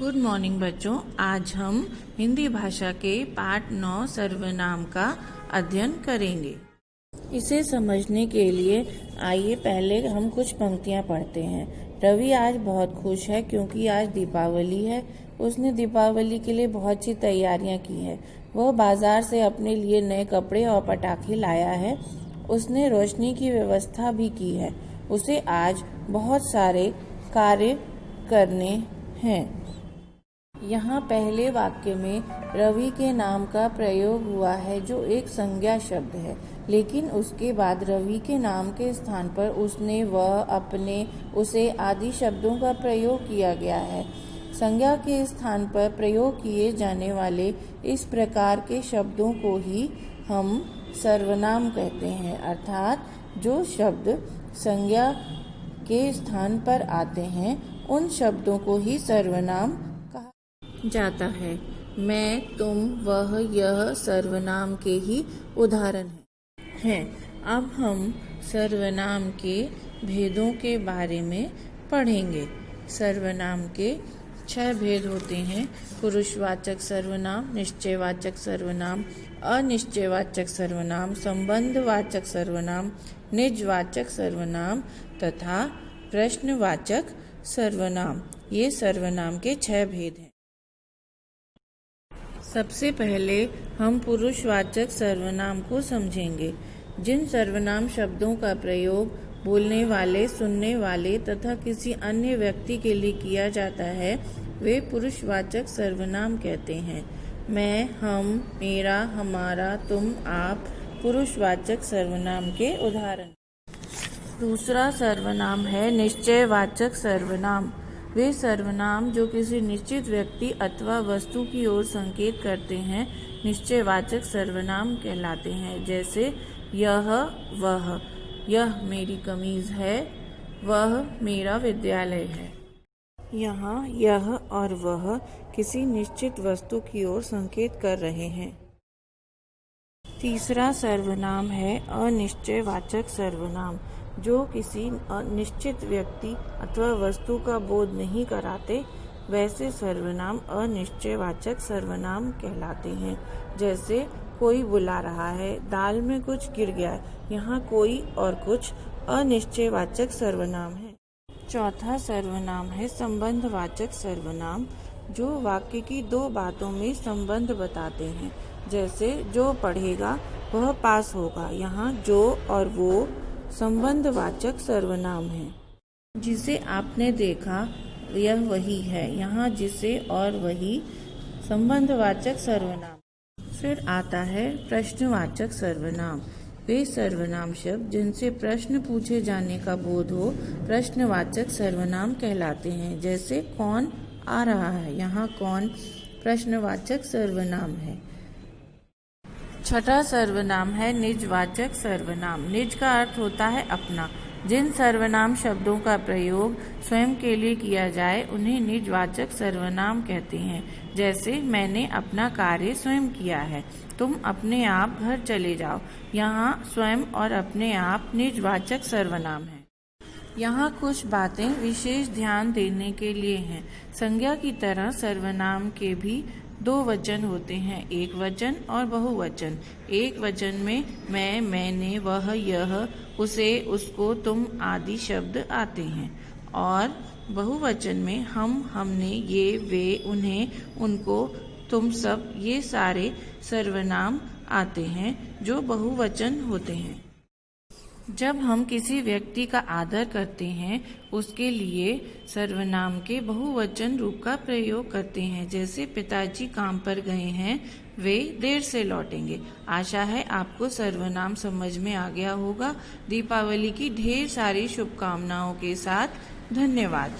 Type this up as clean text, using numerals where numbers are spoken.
Good morning बच्चों। आज हम हिंदी भाषा के पाठ 9 सर्वनाम का अध्ययन करेंगे। इसे समझने के लिए आइए पहले हम कुछ पंक्तियां पढ़ते हैं। रवि आज बहुत खुश है क्योंकि आज दीपावली है। उसने दीपावली के लिए बहुत सी तैयारियां की है। वह बाजार से अपने लिए नए कपड़े और पटाखे लाया है। उसने रोशनी की व्यवस्था भी की है। उसे आज बहुत सारे कार्य करने हैं। यहाँ पहले वाक्य में रवि के नाम का प्रयोग हुआ है जो एक संज्ञा शब्द है, लेकिन उसके बाद रवि के नाम के स्थान पर उसने, वह, अपने, उसे आदि शब्दों का प्रयोग किया गया है। संज्ञा के स्थान पर प्रयोग किए जाने वाले इस प्रकार के शब्दों को ही हम सर्वनाम कहते हैं, अर्थात जो शब्द संज्ञा के स्थान पर आते हैं उन शब्दों को ही सर्वनाम जाता है। मैं, तुम, वह, यह सर्वनाम के ही उदाहरण हैं। अब हम सर्वनाम के भेदों के बारे में पढ़ेंगे। सर्वनाम के 6 भेद होते हैं: पुरुषवाचक सर्वनाम, निश्चयवाचक सर्वनाम, अनिश्चयवाचक सर्वनाम, संबंधवाचक सर्वनाम, निजवाचक सर्वनाम तथा प्रश्नवाचक सर्वनाम। ये सर्वनाम के 6 भेद हैं। सबसे पहले हम पुरुषवाचक सर्वनाम को समझेंगे। जिन सर्वनाम शब्दों का प्रयोग बोलने वाले, सुनने वाले तथा किसी अन्य व्यक्ति के लिए किया जाता है वे पुरुषवाचक सर्वनाम कहते हैं। मैं, हम, मेरा, हमारा, तुम, आप पुरुषवाचक सर्वनाम के उदाहरण। दूसरा सर्वनाम है निश्चयवाचक सर्वनाम। वे सर्वनाम जो किसी निश्चित व्यक्ति अथवा वस्तु की ओर संकेत करते हैं निश्चयवाचक सर्वनाम कहलाते हैं। जैसे यह, वह, यह मेरी कमीज है, वह मेरा विद्यालय है। यहाँ यह और वह किसी निश्चित वस्तु की ओर संकेत कर रहे हैं। तीसरा सर्वनाम है अनिश्चयवाचक सर्वनाम, जो किसी निश्चित व्यक्ति अथवा वस्तु का बोध नहीं कराते। वैसे सर्वनाम अनिश्चयवाचक सर्वनाम कहलाते हैं। जैसे कोई बुला रहा है, दाल में कुछ गिर गया। यहाँ कोई और कुछ अनिश्चयवाचक सर्वनाम है। चौथा सर्वनाम है संबंधवाचक सर्वनाम, जो वाक्य की 2 बातों में संबंध बताते हैं। जैसे जो पढ़ेगा वह पास होगा। यहाँ जो और वो संबंधवाचक सर्वनाम है। जिसे आपने देखा यह वही है। यहाँ जिसे और वही संबंधवाचक सर्वनाम। फिर आता है प्रश्नवाचक सर्वनाम। वे सर्वनाम शब्द जिनसे प्रश्न पूछे जाने का बोध हो प्रश्नवाचक सर्वनाम कहलाते हैं। जैसे कौन आ रहा है, यहाँ कौन प्रश्नवाचक सर्वनाम है। छठा सर्वनाम है निजवाचक सर्वनाम। निज का अर्थ होता है अपना। जिन सर्वनाम शब्दों का प्रयोग स्वयं के लिए किया जाए उन्हें निजवाचक सर्वनाम कहते हैं। जैसे मैंने अपना कार्य स्वयं किया है, तुम अपने आप घर चले जाओ। यहाँ स्वयं और अपने आप निजवाचक सर्वनाम है। यहाँ कुछ बातें विशेष ध्यान देने के लिए हैं। संज्ञा की तरह सर्वनाम के भी 2 वचन होते हैं, एक वचन और बहुवचन। एक वचन में मैं, मैंने, वह, यह, उसे, उसको, तुम आदि शब्द आते हैं और बहुवचन में हम, हमने, ये, वे, उन्हें, उनको, तुम सब ये सारे सर्वनाम आते हैं जो बहुवचन होते हैं। जब हम किसी व्यक्ति का आदर करते हैं उसके लिए सर्वनाम के बहुवचन रूप का प्रयोग करते हैं। जैसे पिताजी काम पर गए हैं, वे देर से लौटेंगे। आशा है आपको सर्वनाम समझ में आ गया होगा। दीपावली की ढेर सारी शुभकामनाओं के साथ धन्यवाद।